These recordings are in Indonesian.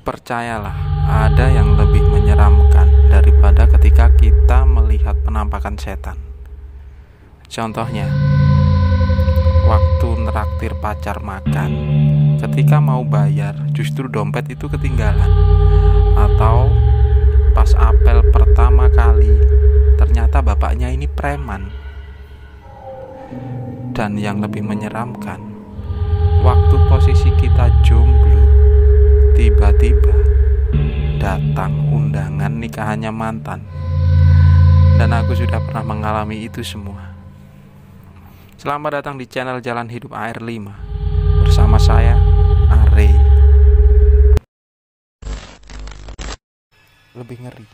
Percayalah, ada yang lebih menyeramkan daripada ketika kita melihat penampakan setan. Contohnya, waktu neraktir pacar makan, ketika mau bayar justru dompet itu ketinggalan. Atau pas apel pertama kali, ternyata bapaknya ini preman. Dan yang lebih menyeramkan, waktu posisi kita jomblo, tiba-tiba datang undangan nikahannya mantan. Dan aku sudah pernah mengalami itu semua. Selamat datang di channel Jalan Hidup AR5. Bersama saya, Are. Lebih ngeri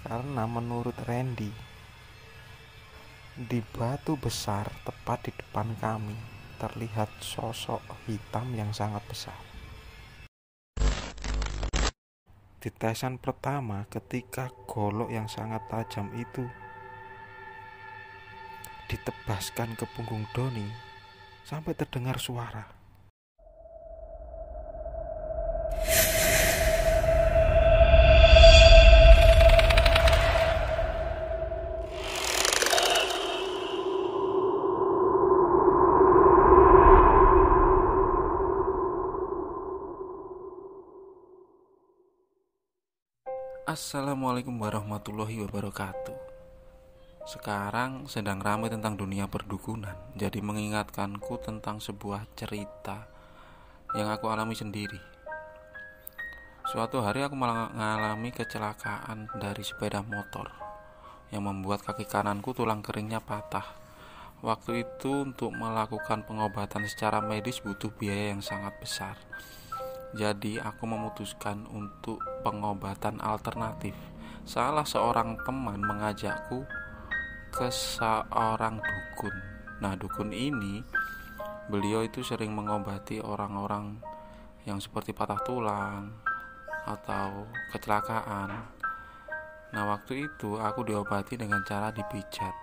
karena menurut Randy, di batu besar tepat di depan kami terlihat sosok hitam yang sangat besar. Tetesan pertama ketika golok yang sangat tajam itu ditebaskan ke punggung Doni sampai terdengar suara. Assalamualaikum warahmatullahi wabarakatuh. Sekarang sedang ramai tentang dunia perdukunan. Jadi mengingatkanku tentang sebuah cerita yang aku alami sendiri. Suatu hari aku mengalami kecelakaan dari sepeda motor yang membuat kaki kananku tulang keringnya patah. Waktu itu untuk melakukan pengobatan secara medis butuh biaya yang sangat besar. Jadi aku memutuskan untuk pengobatan alternatif. Salah seorang teman mengajakku ke seorang dukun. Nah, dukun ini, beliau itu sering mengobati orang-orang yang seperti patah tulang atau kecelakaan. Nah, waktu itu aku diobati dengan cara dipijat.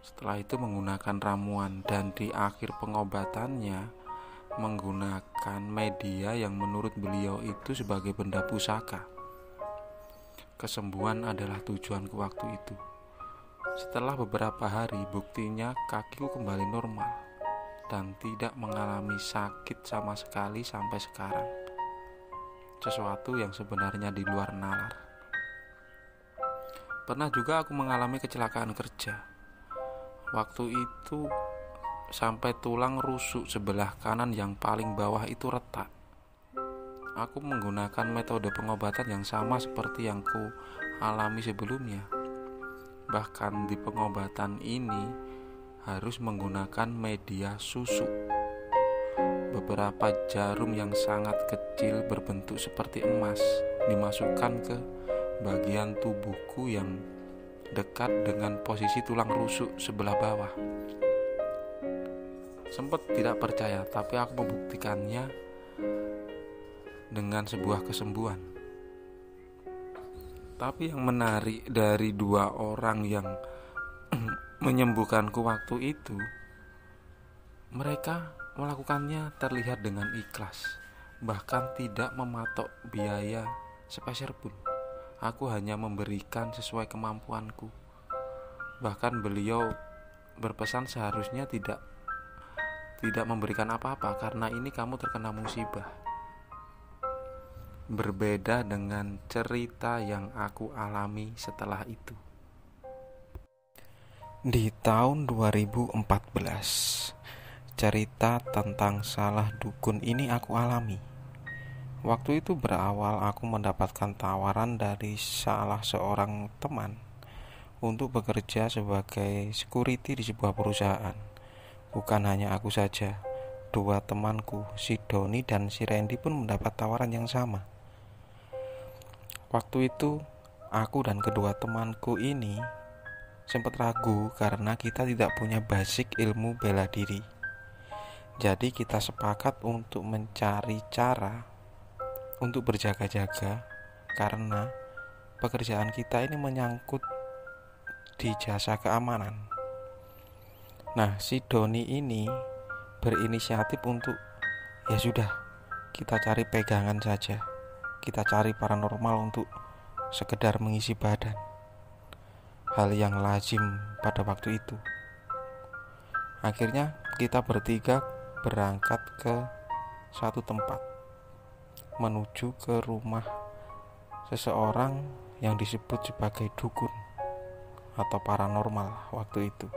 Setelah itu menggunakan ramuan, dan di akhir pengobatannya menggunakan media yang menurut beliau itu sebagai benda pusaka. Kesembuhan adalah tujuanku waktu itu. Setelah beberapa hari, buktinya kakiku kembali normal dan tidak mengalami sakit sama sekali sampai sekarang. Sesuatu yang sebenarnya di luar nalar. Pernah juga aku mengalami kecelakaan kerja. Waktu itu sampai tulang rusuk sebelah kanan yang paling bawah itu retak. Aku menggunakan metode pengobatan yang sama seperti yang ku alami sebelumnya. Bahkan di pengobatan ini harus menggunakan media susu. Beberapa jarum yang sangat kecil berbentuk seperti emas dimasukkan ke bagian tubuhku yang dekat dengan posisi tulang rusuk sebelah bawah. Sempat tidak percaya, tapi aku membuktikannya dengan sebuah kesembuhan. Tapi yang menarik dari dua orang yang menyembuhkanku waktu itu, mereka melakukannya terlihat dengan ikhlas, bahkan tidak mematok biaya sepeser pun. Aku hanya memberikan sesuai kemampuanku. Bahkan beliau berpesan seharusnya tidak memberikan apa-apa karena ini kamu terkena musibah. Berbeda dengan cerita yang aku alami setelah itu. Di tahun 2014, cerita tentang salah dukun ini aku alami. Waktu itu berawal aku mendapatkan tawaran dari salah seorang teman untuk bekerja sebagai security di sebuah perusahaan. Bukan hanya aku saja, dua temanku, si Doni dan si Randy pun mendapat tawaran yang sama. Waktu itu, aku dan kedua temanku ini sempat ragu karena kita tidak punya basic ilmu bela diri. Jadi kita sepakat untuk mencari cara untuk berjaga-jaga karena pekerjaan kita ini menyangkut di jasa keamanan. Nah, si Doni ini berinisiatif untuk, ya sudah, kita cari pegangan saja. Kita cari paranormal untuk sekedar mengisi badan. Hal yang lazim pada waktu itu. Akhirnya kita bertiga berangkat ke satu tempat, menuju ke rumah seseorang yang disebut sebagai dukun atau paranormal waktu itu.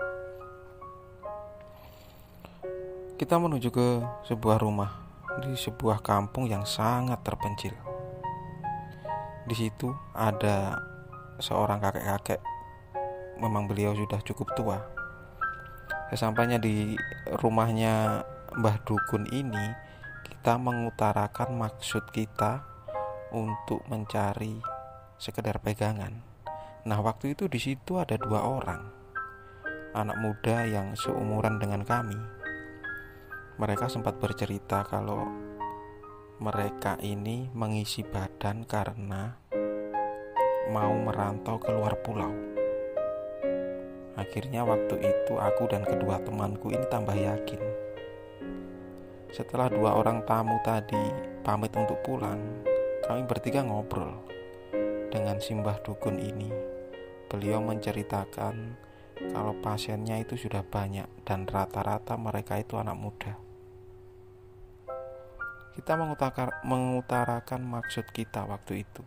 Kita menuju ke sebuah rumah di sebuah kampung yang sangat terpencil. Di situ ada seorang kakek-kakek, memang beliau sudah cukup tua. Sesampainya di rumahnya Mbah Dukun ini, kita mengutarakan maksud kita untuk mencari sekedar pegangan. Nah, waktu itu di situ ada 2 orang anak muda yang seumuran dengan kami. Mereka sempat bercerita kalau mereka ini mengisi badan karena mau merantau ke luar pulau. Akhirnya waktu itu aku dan kedua temanku ini tambah yakin. Setelah 2 orang tamu tadi pamit untuk pulang, kami bertiga ngobrol dengan Simbah Dukun ini. Beliau menceritakan kalau pasiennya itu sudah banyak dan rata-rata mereka itu anak muda. Kita mengutarakan maksud kita waktu itu.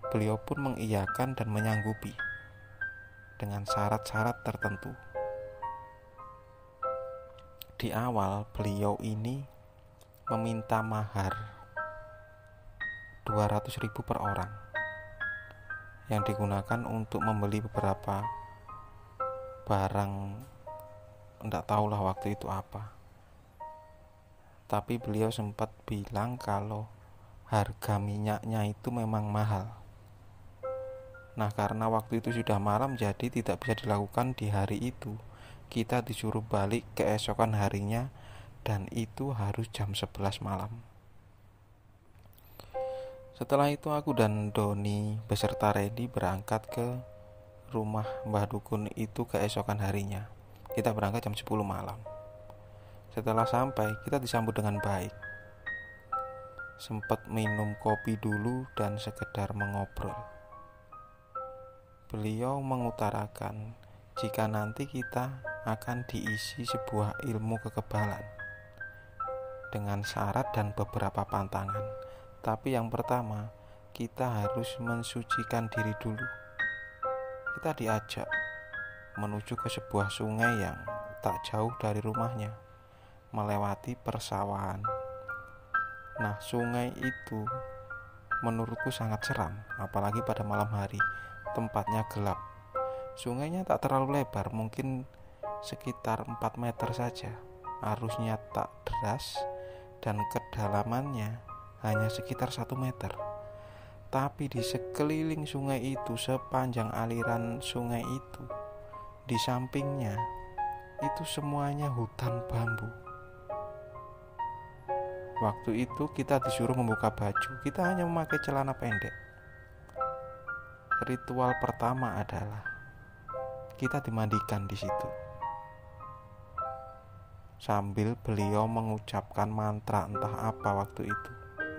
Beliau pun mengiyakan dan menyanggupi dengan syarat-syarat tertentu. Di awal beliau ini meminta mahar 200.000 per orang yang digunakan untuk membeli beberapa barang, enggak tahulah waktu itu apa. Tapi beliau sempat bilang kalau harga minyaknya itu memang mahal. Nah, karena waktu itu sudah malam, jadi tidak bisa dilakukan di hari itu. Kita disuruh balik keesokan harinya, dan itu harus jam 11 malam. Setelah itu aku dan Doni beserta Randy berangkat ke rumah Mbah Dukun itu keesokan harinya. Kita berangkat jam 10 malam. Setelah sampai, kita disambut dengan baik. Sempat minum kopi dulu dan sekedar mengobrol. Beliau mengutarakan jika nanti kita akan diisi sebuah ilmu kekebalan dengan syarat dan beberapa pantangan. Tapi yang pertama, kita harus mensucikan diri dulu. Kita diajak menuju ke sebuah sungai yang tak jauh dari rumahnya, melewati persawahan. Nah, sungai itu menurutku sangat seram, apalagi pada malam hari. Tempatnya gelap. Sungainya tak terlalu lebar, mungkin sekitar 4 meter saja. Arusnya tak deras dan kedalamannya hanya sekitar 1 meter. Tapi di sekeliling sungai itu, sepanjang aliran sungai itu, di sampingnya itu semuanya hutan bambu. Waktu itu kita disuruh membuka baju. Kita hanya memakai celana pendek. Ritual pertama adalah kita dimandikan di situ. Sambil beliau mengucapkan mantra entah apa waktu itu.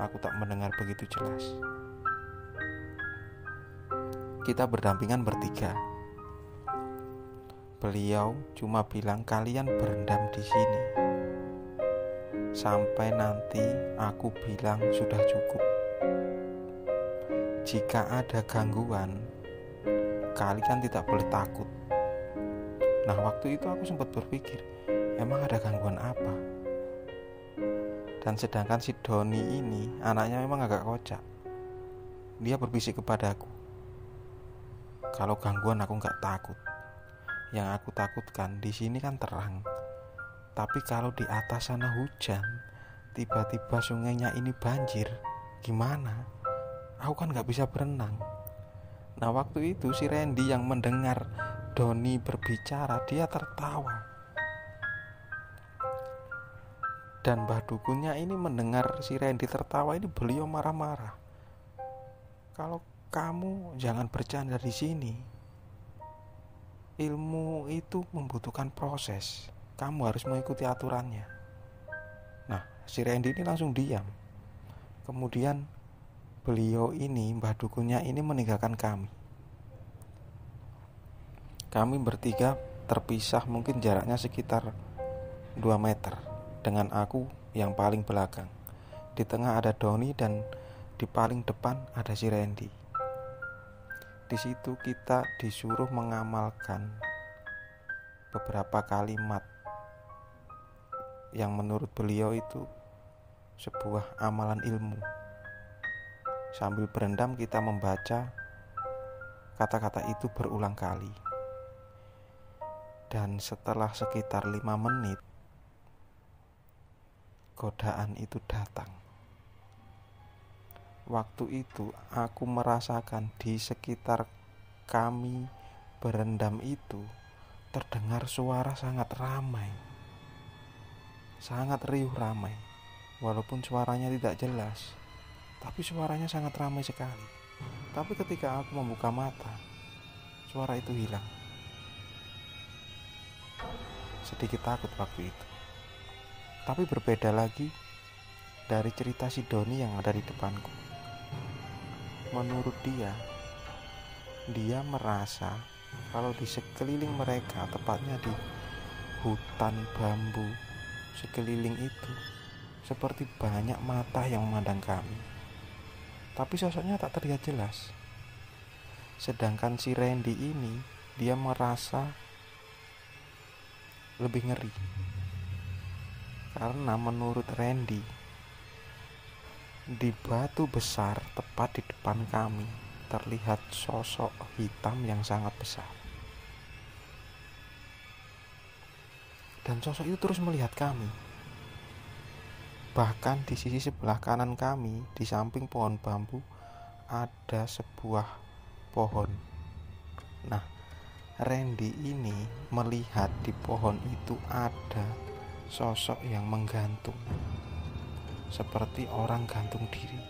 Aku tak mendengar begitu jelas. Kita berdampingan bertiga. Beliau cuma bilang kalian berendam di sini sampai nanti aku bilang sudah cukup. Jika ada gangguan, kalian tidak boleh takut. Nah, waktu itu aku sempat berpikir, emang ada gangguan apa? Dan sedangkan si Doni ini anaknya memang agak kocak. Dia berbisik kepadaku, kalau gangguan aku gak takut. Yang aku takutkan di sini kan terang. Tapi kalau di atas sana hujan, tiba-tiba sungainya ini banjir, gimana? Aku kan gak bisa berenang. Nah, waktu itu si Randy yang mendengar Doni berbicara, dia tertawa. Dan Mbah Dukunnya ini mendengar si Randy tertawa ini, beliau marah-marah. Kalau kamu jangan bercanda di sini. Ilmu itu membutuhkan proses. Kamu harus mengikuti aturannya. Nah, si Randy ini langsung diam. Kemudian beliau ini, Mbah Dukunnya ini meninggalkan kami. Kami bertiga terpisah mungkin jaraknya sekitar 2 meter dengan aku yang paling belakang. Di tengah ada Doni dan di paling depan ada si Randy. Di situ kita disuruh mengamalkan beberapa kalimat yang menurut beliau itu sebuah amalan ilmu. Sambil berendam kita membaca kata-kata itu berulang kali. Dan setelah sekitar 5 menit, godaan itu datang. Waktu itu aku merasakan di sekitar kami berendam itu terdengar suara sangat ramai, sangat riuh ramai. Walaupun suaranya tidak jelas, tapi suaranya sangat ramai sekali. Tapi ketika aku membuka mata, suara itu hilang. Sedikit takut waktu itu. Tapi berbeda lagi dari cerita si Doni yang ada di depanku. Menurut dia merasa kalau di sekeliling mereka, tepatnya di hutan bambu sekeliling itu, seperti banyak mata yang memandang kami. Tapi sosoknya tak terlihat jelas. Sedangkan si Randy ini, dia merasa lebih ngeri. Karena menurut Randy, di batu besar tepat di depan kami terlihat sosok hitam yang sangat besar. Dan sosok itu terus melihat kami. Bahkan di sisi sebelah kanan kami, di samping pohon bambu, ada sebuah pohon. Nah, Randy ini melihat di pohon itu ada sosok yang menggantung, seperti orang gantung diri.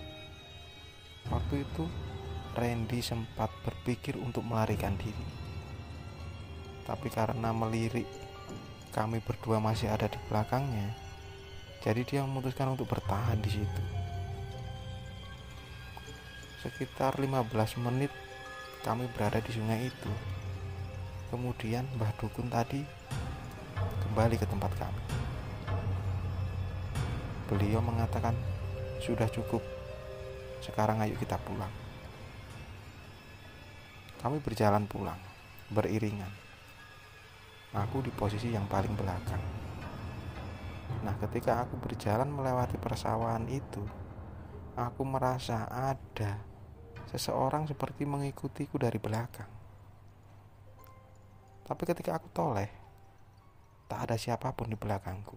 Waktu itu Randy sempat berpikir untuk melarikan diri, tapi karena melirik kami berdua masih ada di belakangnya, jadi dia memutuskan untuk bertahan di situ. Sekitar 15 menit kami berada di sungai itu. Kemudian Mbah Dukun tadi kembali ke tempat kami. Beliau mengatakan, "Sudah cukup, sekarang ayo kita pulang." Kami berjalan pulang, beriringan. Aku di posisi yang paling belakang. Nah, ketika aku berjalan melewati persawahan itu, aku merasa ada seseorang seperti mengikutiku dari belakang. Tapi ketika aku toleh, tak ada siapapun di belakangku.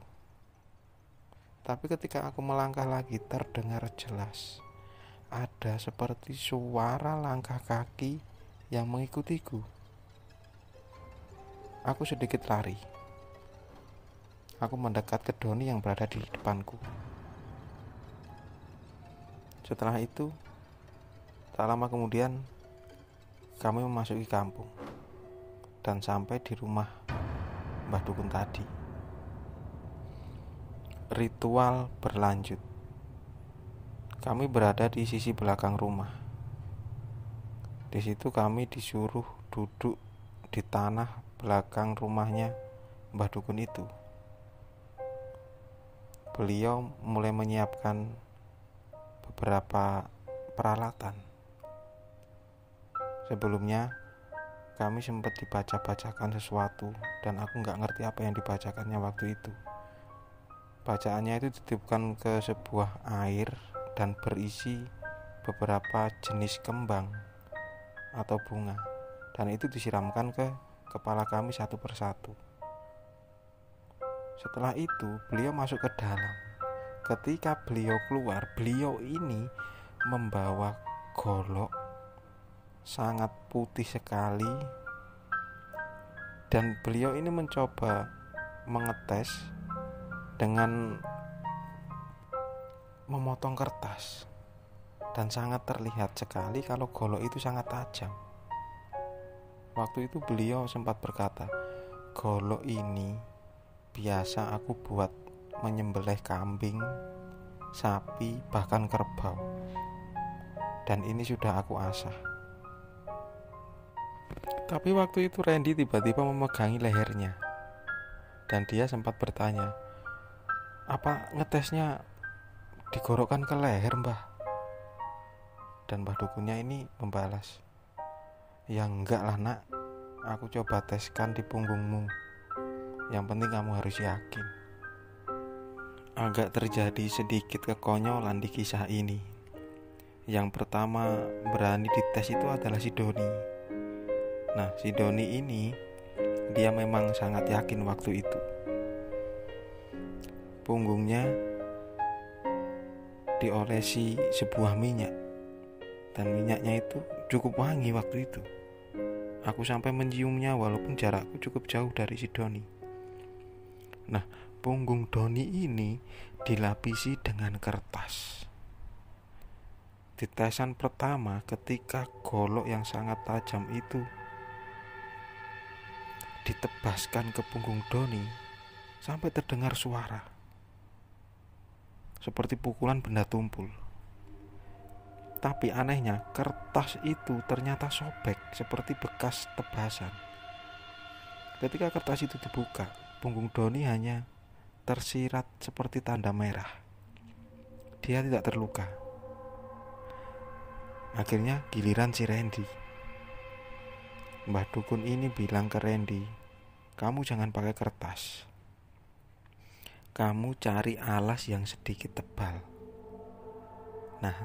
Tapi ketika aku melangkah lagi, terdengar jelas ada seperti suara langkah kaki yang mengikutiku. Aku sedikit lari. Aku mendekat ke Doni yang berada di depanku. Setelah itu, tak lama kemudian kami memasuki kampung dan sampai di rumah Mbah Dukun tadi. Ritual berlanjut. Kami berada di sisi belakang rumah. Di situ kami disuruh duduk di tanah belakang rumahnya Mbah Dukun itu. Beliau mulai menyiapkan beberapa peralatan. Sebelumnya kami sempat dibaca-bacakan sesuatu dan aku gak ngerti apa yang dibacakannya waktu itu. Bacaannya itu dititipkan ke sebuah air dan berisi beberapa jenis kembang atau bunga, dan itu disiramkan ke kepala kami satu persatu. Setelah itu beliau masuk ke dalam. Ketika beliau keluar, beliau ini membawa golok sangat putih sekali, dan beliau ini mencoba mengetes dengan memotong kertas, dan sangat terlihat sekali kalau golok itu sangat tajam. Waktu itu beliau sempat berkata, "Golok ini biasa aku buat menyembelih kambing sapi, bahkan kerbau. Dan ini sudah aku asah. Tapi waktu itu Randy tiba-tiba memegangi lehernya. Dan dia sempat bertanya, "Apa ngetesnya digorokkan ke leher, Mbah?" Dan Mbah Dukunnya ini membalas, "Ya enggak lah nak, aku coba teskan di punggungmu. Yang penting kamu harus yakin." Agak terjadi sedikit kekonyolan di kisah ini. Yang pertama berani dites itu adalah si Doni. Nah, si Doni ini dia memang sangat yakin waktu itu. Punggungnya diolesi sebuah minyak, dan minyaknya itu cukup wangi waktu itu. Aku sampai menciumnya walaupun jarakku cukup jauh dari si Doni. Nah, punggung Doni ini dilapisi dengan kertas. Di tesan pertama, ketika golok yang sangat tajam itu ditebaskan ke punggung Doni, sampai terdengar suara seperti pukulan benda tumpul. Tapi anehnya, kertas itu ternyata sobek seperti bekas tebasan. Ketika kertas itu dibuka, punggung Doni hanya tersirat seperti tanda merah. Dia tidak terluka. Akhirnya giliran si Randy. Mbah Dukun ini bilang ke Randy, "Kamu jangan pakai kertas. Kamu cari alas yang sedikit tebal." Nah,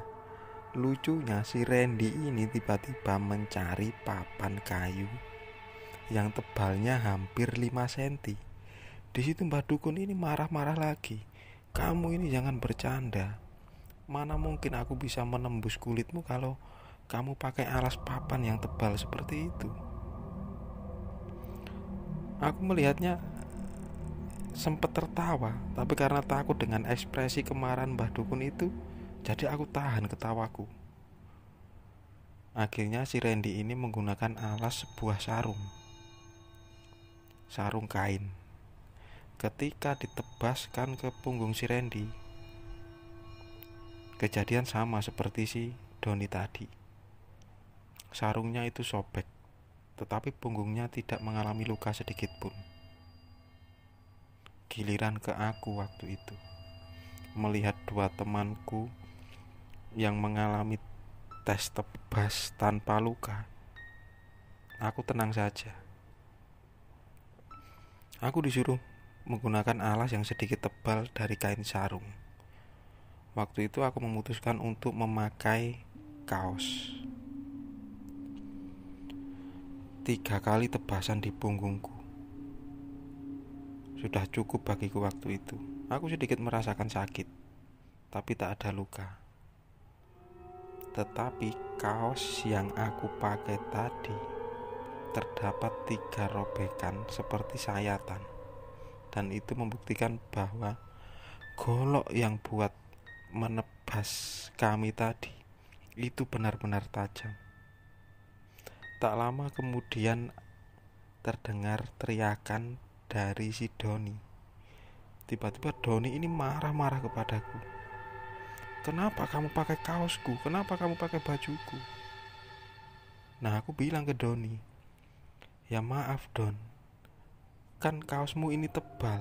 lucunya si Randy ini tiba-tiba mencari papan kayu yang tebalnya hampir 5 cm. Di situ Mbah Dukun ini marah-marah lagi. "Kamu ini jangan bercanda. Mana mungkin aku bisa menembus kulitmu kalau kamu pakai alas papan yang tebal seperti itu." Aku melihatnya sempat tertawa, tapi karena takut dengan ekspresi kemarahan Mbah Dukun itu, jadi aku tahan ketawaku. Akhirnya si Randy ini menggunakan alas sebuah sarung kain. Ketika ditebaskan ke punggung si Randy, kejadian sama seperti si Doni tadi. Sarungnya itu sobek, tetapi punggungnya tidak mengalami luka sedikit pun. Giliran ke aku waktu itu, melihat dua temanku yang mengalami tes tebas tanpa luka. Aku tenang saja. Aku disuruh menggunakan alas yang sedikit tebal dari kain sarung. Waktu itu aku memutuskan untuk memakai kaos. 3 kali tebasan di punggungku sudah cukup bagiku waktu itu. Aku sedikit merasakan sakit, tapi tak ada luka. Tetapi kaos yang aku pakai tadi terdapat 3 robekan seperti sayatan. Dan itu membuktikan bahwa golok yang buat menebas kami tadi itu benar-benar tajam. Tak lama kemudian terdengar teriakan dari si Doni. Tiba-tiba Doni ini marah-marah kepadaku. "Kenapa kamu pakai kaosku? Kenapa kamu pakai bajuku?" Nah, aku bilang ke Doni, "Ya maaf Don, kan kaosmu ini tebal.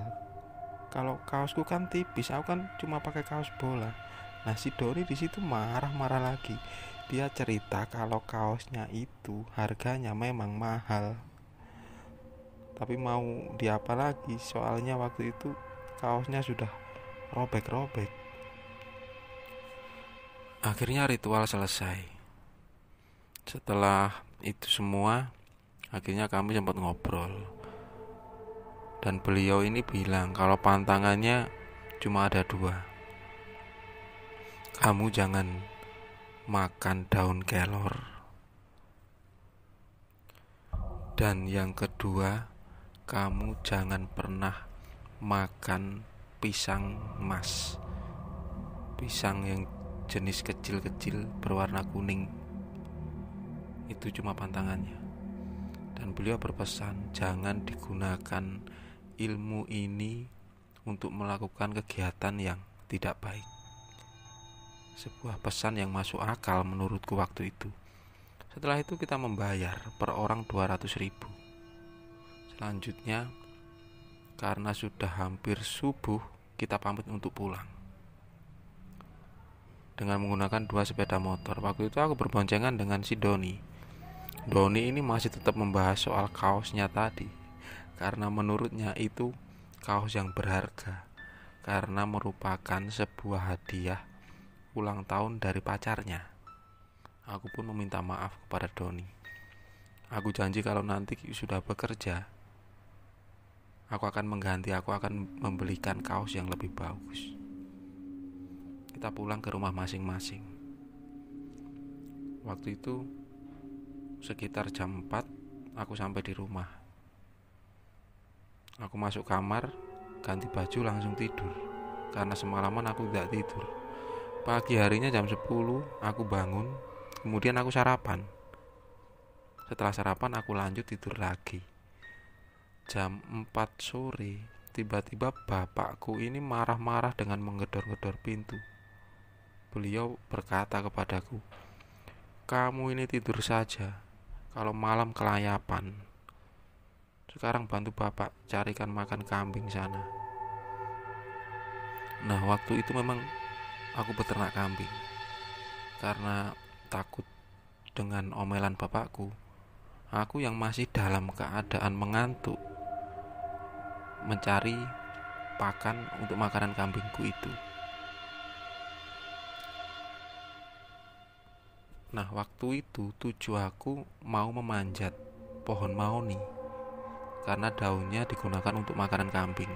Kalau kaosku kan tipis, aku kan cuma pakai kaos bola." Nah, si Doni di situ marah-marah lagi. Dia cerita kalau kaosnya itu harganya memang mahal. Tapi mau diapa lagi, soalnya waktu itu kaosnya sudah robek-robek. Akhirnya ritual selesai. Setelah itu semua, akhirnya kami sempat ngobrol. Dan beliau ini bilang kalau pantangannya cuma ada 2. Kamu jangan makan daun kelor. Dan yang kedua, kamu jangan pernah makan pisang emas. Pisang yang jenis kecil-kecil berwarna kuning. Itu cuma pantangannya. Dan beliau berpesan jangan digunakan ilmu ini untuk melakukan kegiatan yang tidak baik. Sebuah pesan yang masuk akal menurutku waktu itu. Setelah itu kita membayar per orang 200.000. Selanjutnya, karena sudah hampir subuh, kita pamit untuk pulang dengan menggunakan 2 sepeda motor. Waktu itu aku berboncengan dengan si Doni. Doni ini masih tetap membahas soal kaosnya tadi, karena menurutnya itu kaos yang berharga, karena merupakan sebuah hadiah ulang tahun dari pacarnya. Aku pun meminta maaf kepada Doni. Aku janji kalau nanti sudah bekerja, aku akan membelikan kaos yang lebih bagus. Kita pulang ke rumah masing-masing. Waktu itu sekitar jam 4 aku sampai di rumah. Aku masuk kamar, ganti baju, langsung tidur, karena semalaman aku tidak tidur. Pagi harinya jam 10 aku bangun, kemudian aku sarapan. Setelah sarapan aku lanjut tidur lagi. Jam 4 sore tiba-tiba bapakku ini marah-marah dengan menggedor-gedor pintu. Beliau berkata kepadaku, "Kamu ini tidur saja, kalau malam kelayapan. Sekarang bantu bapak carikan makan kambing sana." Nah, waktu itu memang aku beternak kambing. Karena takut dengan omelan bapakku, aku yang masih dalam keadaan mengantuk mencari pakan untuk makanan kambingku itu. Nah, waktu itu tujuanku mau memanjat pohon mahoni karena daunnya digunakan untuk makanan kambing.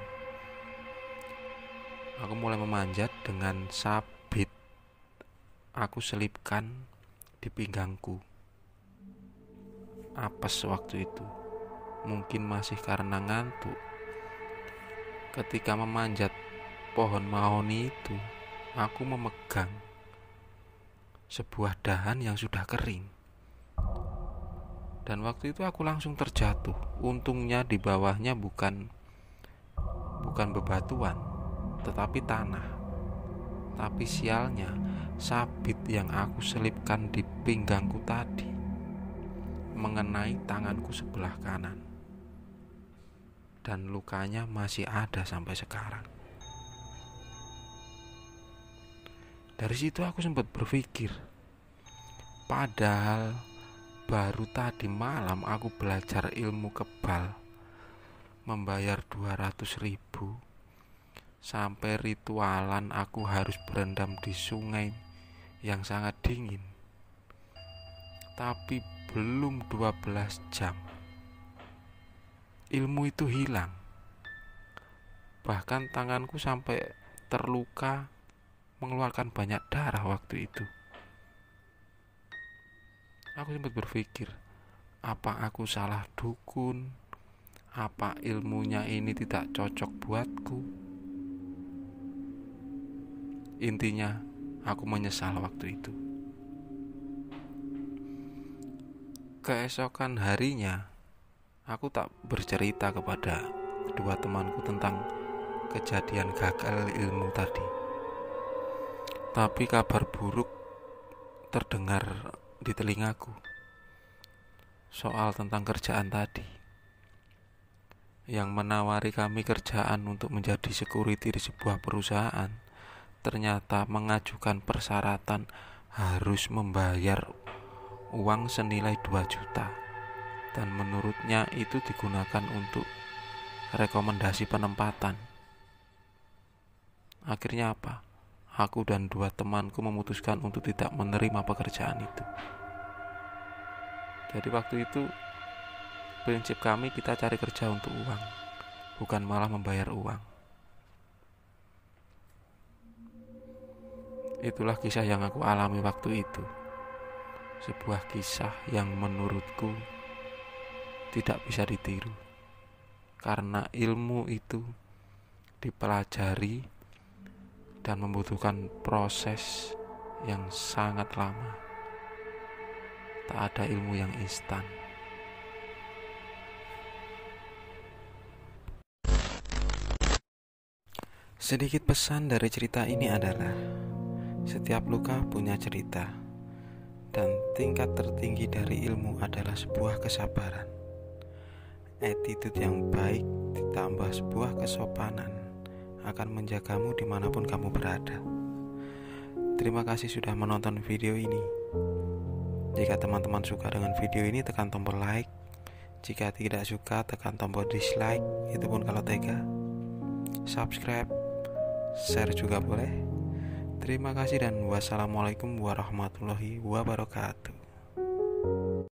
Aku mulai memanjat dengan sabit aku selipkan di pinggangku. Apes waktu itu, mungkin masih karena ngantuk. Ketika memanjat pohon mahoni itu, aku memegang sebuah dahan yang sudah kering. Dan waktu itu aku langsung terjatuh. Untungnya di bawahnya bukan bebatuan, tetapi tanah. Tapi sialnya, sabit yang aku selipkan di pinggangku tadi mengenai tanganku sebelah kanan. Dan lukanya masih ada sampai sekarang. Dari situ aku sempat berpikir, padahal baru tadi malam aku belajar ilmu kebal, membayar 200.000, sampai ritualan aku harus berendam di sungai yang sangat dingin. Tapi belum 12 jam, ilmu itu hilang. Bahkan tanganku sampai terluka, mengeluarkan banyak darah waktu itu. Aku sempat berpikir, apa aku salah dukun? Apa ilmunya ini tidak cocok buatku? Intinya, aku menyesal waktu itu. Keesokan harinya, aku tak bercerita kepada kedua temanku tentang kejadian gagal ilmu tadi. Tapi kabar buruk terdengar di telingaku soal tentang kerjaan tadi, yang menawari kami kerjaan untuk menjadi security di sebuah perusahaan. Ternyata mengajukan persyaratan harus membayar uang senilai 2 juta, dan menurutnya itu digunakan untuk rekomendasi penempatan. Akhirnya apa? Aku dan 2 temanku memutuskan untuk tidak menerima pekerjaan itu. Jadi waktu itu prinsip kami, kita cari kerja untuk uang, bukan malah membayar uang. Itulah kisah yang aku alami waktu itu. Sebuah kisah yang menurutku tidak bisa ditiru, karena ilmu itu dipelajari dan membutuhkan proses yang sangat lama. Tak ada ilmu yang instan. Sedikit pesan dari cerita ini adalah, Setiap luka punya cerita, dan tingkat tertinggi dari ilmu adalah sebuah kesabaran. Attitude yang baik ditambah sebuah kesopanan akan menjagamu dimanapun kamu berada. Terima kasih sudah menonton video ini. Jika teman-teman suka dengan video ini, tekan tombol like. Jika tidak suka, tekan tombol dislike, itu pun kalau tega. Subscribe, share juga boleh. Terima kasih dan wassalamualaikum warahmatullahi wabarakatuh.